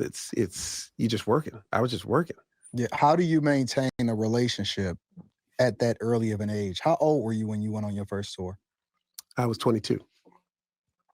it's you just working. I was just working. Yeah. How do you maintain a relationship at that early of an age? How old were you when you went on your first tour? I was 22,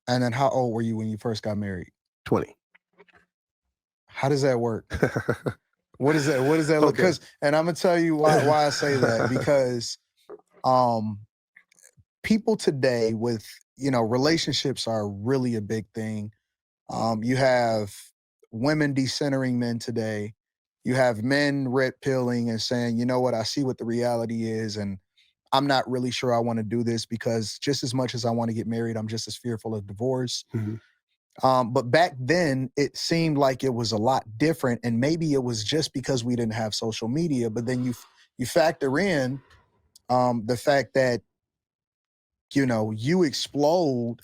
And then how old were you when you first got married? 20. How does that work? What is that? What does that look? Okay. Because, and I'm gonna tell you why I say that, because um people today with, relationships are really a big thing. You have women decentering men today. You have men red pilling and saying, you know what, I see what the reality is, and I'm not really sure I want to do this, because just as much as I want to get married, I'm just as fearful of divorce. Mhm. But back then, it seemed like it was a lot different, and maybe it was just because we didn't have social media. But then you factor in the fact that you explode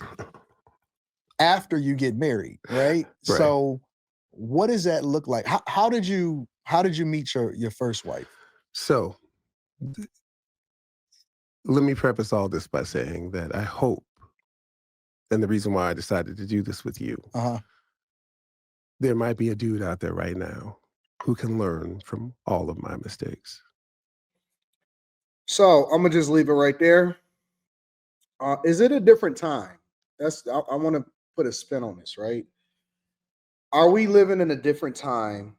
after you get married, right? Right. So, what does that look like? How did you meet your first wife? So let me preface all this by saying that I hope, and the reason why I decided to do this with you, Uh huh. there might be a dude out there right now who can learn from all of my mistakes. So I'm gonna just leave it right there. Is it a different time? I want to put a spin on this, right? Are we living in a different time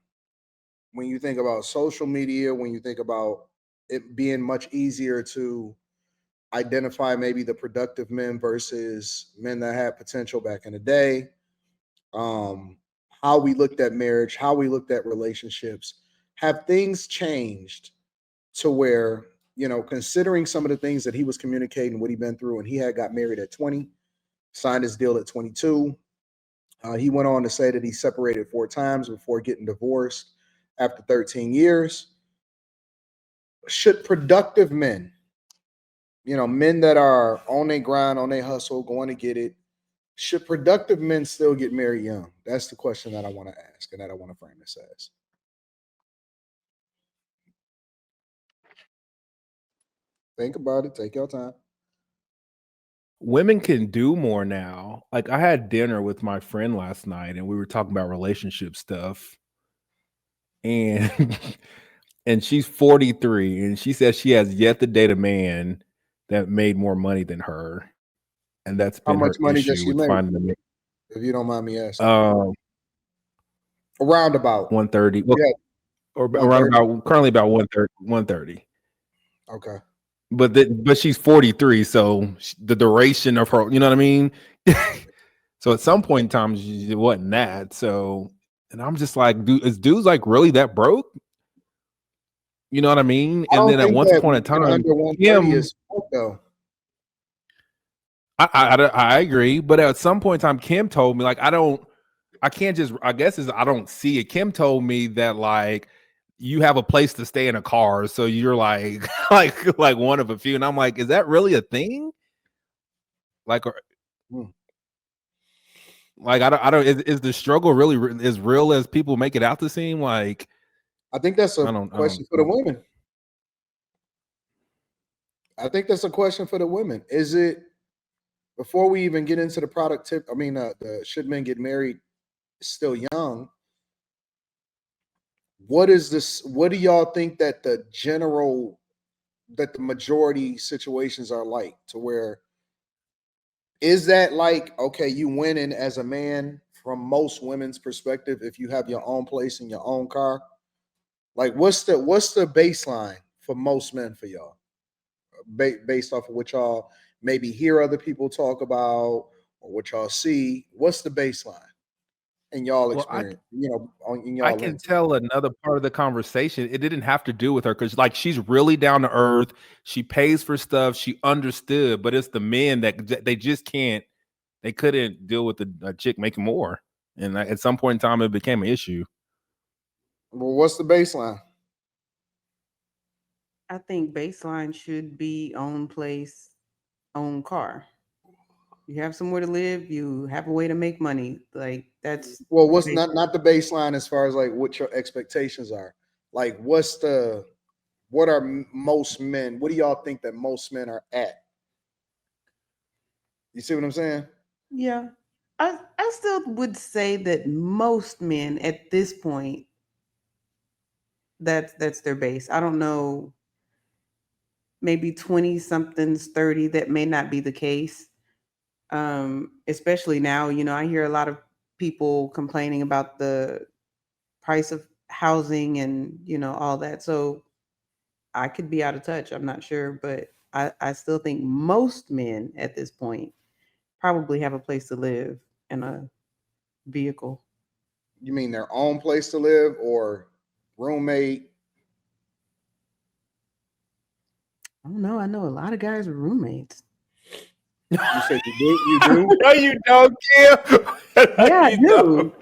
when you think about social media, when you think about it being much easier to identify maybe the productive men versus men that had potential back in the day? Um, how we looked at marriage, how we looked at relationships, have things changed to where, considering some of the things that he was communicating, what he'd been through, and he had got married at 20, signed his deal at 22. He went on to say that he separated 4 times before getting divorced after 13 years. Should productive men, men that are on their grind, on their hustle, going to get it, should productive men still get married young? That's the question that I want to ask and that I want to frame this as. Think about it. Take your time. Women can do more now. Like, I had dinner with my friend last night and we were talking about relationship stuff. And and she's 43 and she says she has yet to date a man that made more money than her. And that's How been much her money does issue she with make, finding a man. if you don't mind me asking? Um, Around about. 130. Well, Yeah, or around 130. about currently about 130, 130. Okay. But she's 43, so the duration of her, you know what I mean? So at some point in time, it wasn't that. So, and I'm just like, is dudes like really that broke? You know what I mean? I And don't then at think once that upon a making time, under 130 Kim, is fuck though. I agree, but at some point in time, Kim told me like I can't just, I guess is I don't see it. Kim told me that like you have a place to stay in a car, so you're like like one of a few, and I'm like, is that really a thing? Like, Hmm. like I don't is the struggle really as real as people make it out to seem? Like, I think that's a I don't question for the women. I think that's a question for the women. Is it, before we even get into the product tip? I mean, the should men get married still young? What is this? What do y'all think that the majority situations are like? To where, is that like, okay, you winning as a man from most women's perspective if you have your own place in your own car? Like, what's the baseline for most men for y'all, based off of what y'all maybe hear other people talk about or what y'all see? What's the baseline in y'all well, experience? In I y'all can lens. tell another part of the conversation. It didn't have to do with her because, like, she's really down to earth. She pays for stuff. She understood, but it's the men that they just can't. They couldn't deal with a chick making more, and at some point in time, it became an issue. Well, what's the baseline? I think baseline should be own place, own car. You have somewhere to live, you have a way to make money. Like that's Well, the what's base. not the baseline as far as like what your expectations are? Like, what are most men? What do y'all think that most men are at? You see what I'm saying? Yeah. I still would say that most men at this point, that's their base. I don't know, maybe 20 somethings, 30, that may not be the case. Especially now, I hear a lot of people complaining about the price of housing and, all that. So I could be out of touch. I'm not sure, but I still think most men at this point probably have a place to live and a vehicle. You mean their own place to live or roommate? I don't know. I know a lot of guys with roommates. You said you do? You do? No, you don't, Kim. No, Yeah, I you do. don't.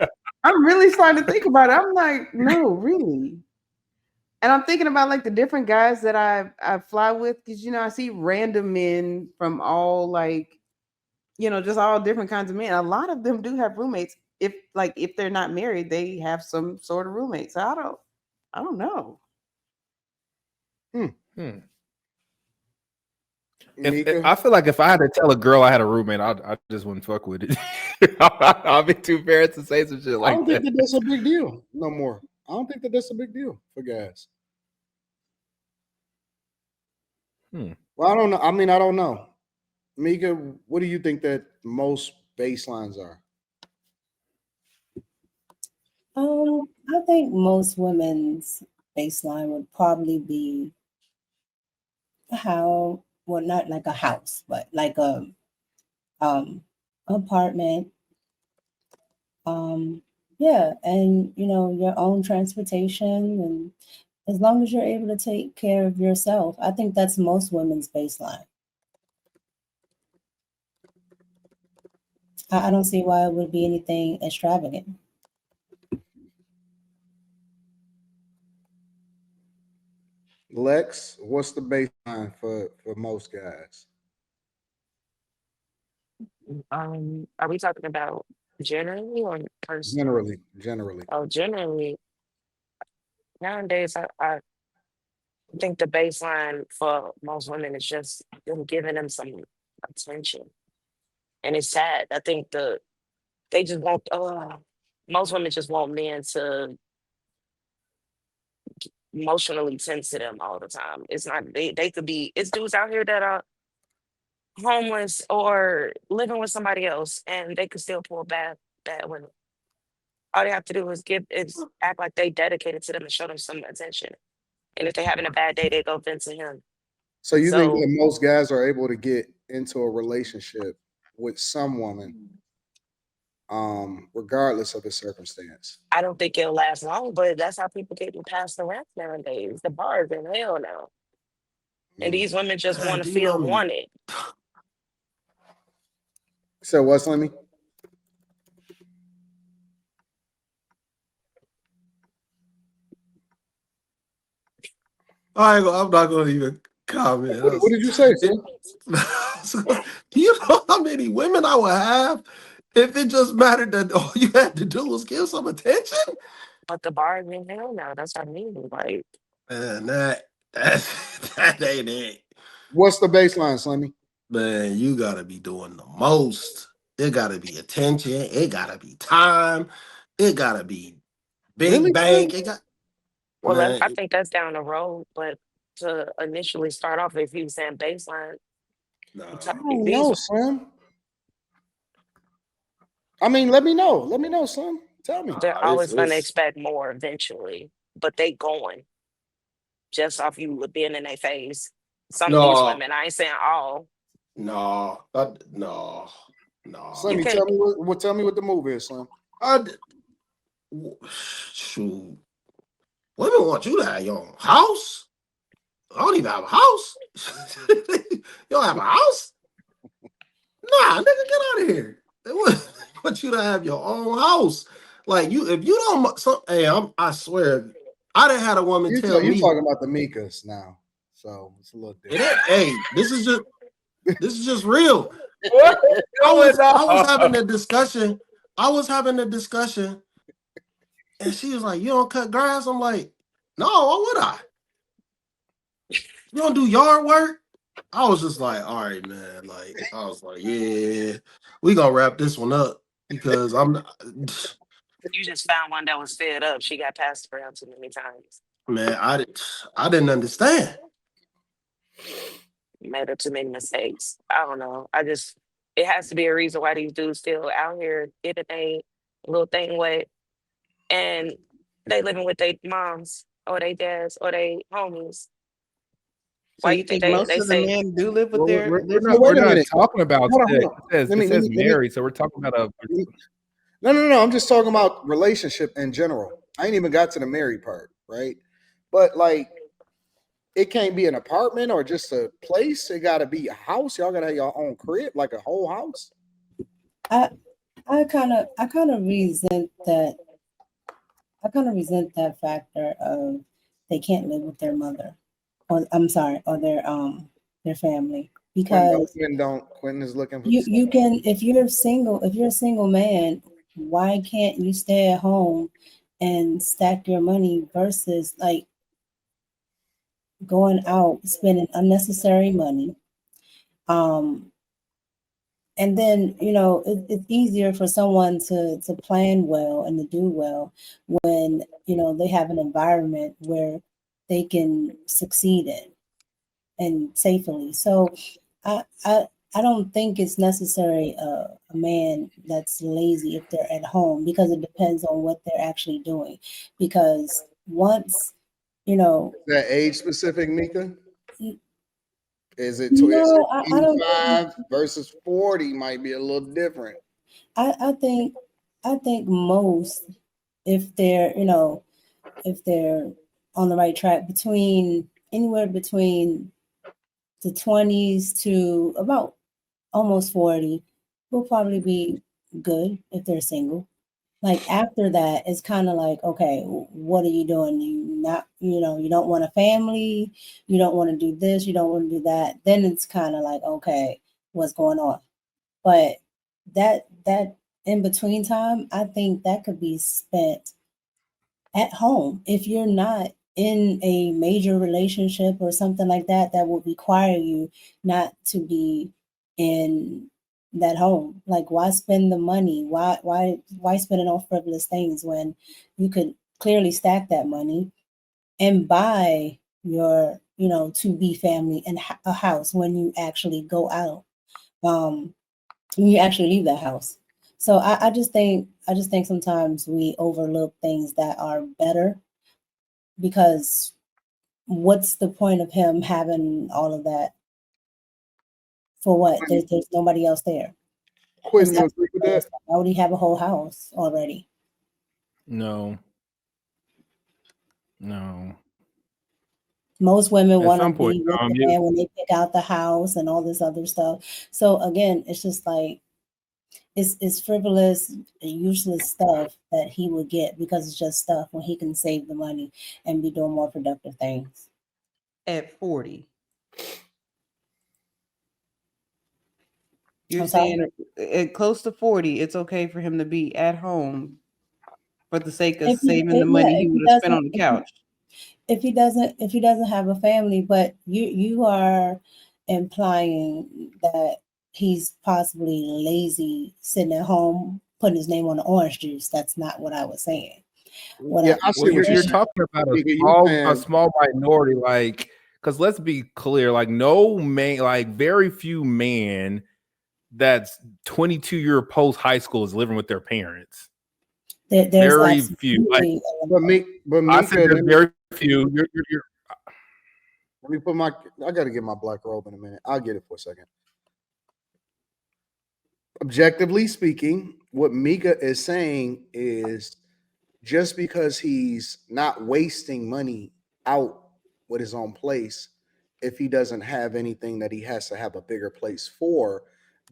I'm really starting to think about it. I'm like, no, really. And I'm thinking about like the different guys that I fly with, because I see random men from all like, just all different kinds of men. A lot of them do have roommates. If they're not married, they have some sort of roommate. So I don't know. Hmm. If Mika? I feel like if I had to tell a girl I had a roommate, I just wouldn't fuck with it. I'll be too embarrassed to say some shit I like don't think that. that that's a big deal no more. I don't think that that's a big deal for guys. Hmm. Well, I don't know. I mean, I don't know. Mika, what do you think that most baselines are? I think most women's baseline would probably be how, well, not like a house, but like a apartment. Yeah, and your own transportation, and as long as you're able to take care of yourself, I think that's most women's baseline. I don't see why it would be anything extravagant. Lex, what's the baseline for most guys? Are we talking about generally or personal? Generally. Oh, generally, nowadays, I think the baseline for most women is just them giving them some attention. And it's sad. I think they just want, most women just want men to emotionally tend to them all the time. It's not, they could be, it's dudes out here that are homeless or living with somebody else and they could still pull bad women. All they have to do is act like they dedicated to them and show them some attention. And if they're having a bad day, they go vent to him. So you think that So most guys are able to get into a relationship with some woman, regardless of the circumstance? I don't think it'll last long, but that's how people get past the rent nowadays. The bars in hell now. And Mm. these women just Man, want to do you know feel how many? wanted. So what's Lemmy? I'm not going to even comment. What did you say, son? Do you know how many women I would have if it just mattered that all you had to do was give some attention? But the bars in hell now. That's what I mean. Like, Man, that ain't it. What's the baseline, Slimmy? Man, you gotta be doing the most. It gotta be attention. It gotta be time. It gotta be Really, big Slim? bank. It got well, man. I think that's down the road. But to initially start off, if you were saying baseline, I Nah. don't these know, Slim. I mean, let me know. Let me know, Slim. Tell me. they're It's always going to it's expect more eventually. But they going just off you being in their face. Some of these no, women, I ain't saying all. no, no, You Slimmy, no. can't. tell me what the move is, Slim. I shoot. Women want you to have your own house. I don't even have a house. You don't have a house? Nah, nigga, get out of here. They want you to have your own house. Like you, if you don't, hey, I swear, I done had a woman tell You me talking about the Mikas now, so it's a little it different. ain't. Hey, this is just real. What is going I was having on? a discussion. I was having a discussion, and she was like, "You don't cut grass." I'm like, "No, why would I? You don't do yard work." I was just like, "All right, man." Like, I was like, "Yeah, we gonna wrap this one up." because I'm You just found one that was fed up. She got passed around too many times. man. I didn't understand. Made up too many mistakes. I don't know. It has to be a reason why these dudes still out here getting a little thing with, and they living with their moms or their dads or their homies. So Why you you think think most they of the say men do live with Well, their we're So not wait a minute. talking about Hold on, hold sex. on. It says married, so we're talking about a. No. I'm just talking about relationship in general. I ain't even got to the married part, right? But like, it can't be an apartment or just a place. It got to be a house. Y'all got to have your own crib, like a whole house. I I kind of resent that. I kind of resent that factor of they can't live with their mother, or I'm sorry, or their family, because Quentin is looking for. you can, if you're a single man, why can't you stay at home and stack your money versus like going out spending unnecessary money? Um, and then it's easier for someone to plan well and to do well when they have an environment where they can succeed in and safely. So I don't think it's necessary a man that's lazy if they're at home, because it depends on what they're actually doing. Because once you know That age specific, Mika? n- Is no, it I don't think 25 versus 40 might be a little different. I think most, if they're if they're on the right track, between anywhere between the 20s to about almost 40, will probably be good if they're single. Like after that, it's kind of like, okay, what are you doing? You don't want a family, you don't want to do this, you don't want to do that. Then it's kind of like, okay, what's going on? But that in between time, I think that could be spent at home. If you're not in a major relationship or something like that, that would require you not to be in that home. Like, why spend the money? Why spend it on frivolous things when you could clearly stack that money and buy your to be family and a house when you actually go out, when you actually leave that house. So I just think sometimes we overlook things that are better, because what's the point of him having all of that for what? There's nobody else there. There's Quentin, you agree absolutely with nobody else that? there. Why would he have a whole house already? No, no. Most women At want to some point, be with the you man when they pick out the house and all this other stuff. So again, it's just like it's frivolous, useless stuff that he would get because it's just stuff when he can save the money and be doing more productive things. at 40. You're I'm sorry. saying at close to 40, it's okay for him to be at home for the sake of If he, saving the yeah, money he if he would have spent doesn't, on the couch. if he doesn't have a family, but you are implying that he's possibly lazy sitting at home putting his name on the orange juice. That's not what I was saying. What Yeah, I I was see well, what you're you're saying, saying. talking about Mika, you a saying small minority, like, because let's be clear, like no man, like very few men that's 22-year post high school is living with their parents. there's Very few. Like absolutely but I said, Mika, there's very few. let me put my I gotta get my black robe in a minute. I'll get it for a second. Objectively speaking, what Mika is saying is just because he's not wasting money out with his own place, if he doesn't have anything that he has to have a bigger place for,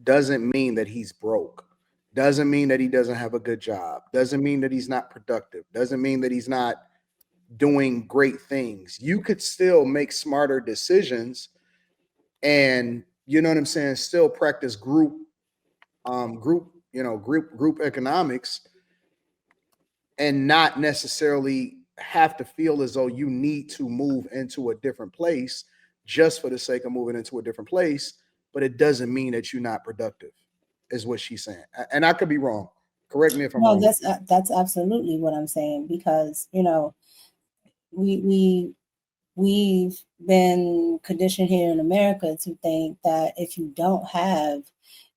doesn't mean that he's broke. Doesn't mean that he doesn't have a good job. Doesn't mean that he's not productive. Doesn't mean that he's not doing great things. You could still make smarter decisions and you know what I'm saying, still practice group economics and not necessarily have to feel as though you need to move into a different place just for the sake of moving into a different place, but it doesn't mean that you're not productive, is what she's saying. And I could be wrong. Correct me if I'm No, wrong. that's absolutely what I'm saying, because we've been conditioned here in America to think that if you don't have,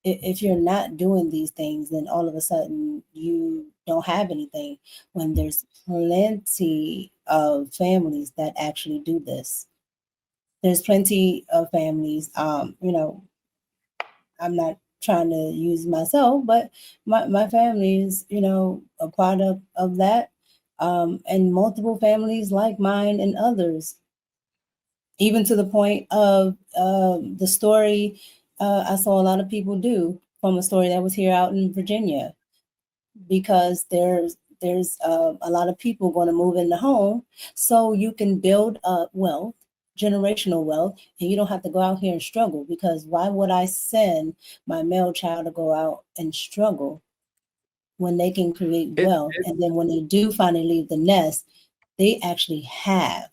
if you're not doing these things, then all of a sudden you don't have anything, when there's plenty of families that actually do this. There's plenty of families, I'm not trying to use myself, but my family is, a part of that. And multiple families like mine and others, even to the point of the story I saw a lot of people do from a story that was here out in Virginia, because there's a lot of people going to move in the home, so you can build up wealth, generational wealth, and you don't have to go out here and struggle. Because why would I send my male child to go out and struggle when they can create It, wealth? And then when they do finally leave the nest, they actually have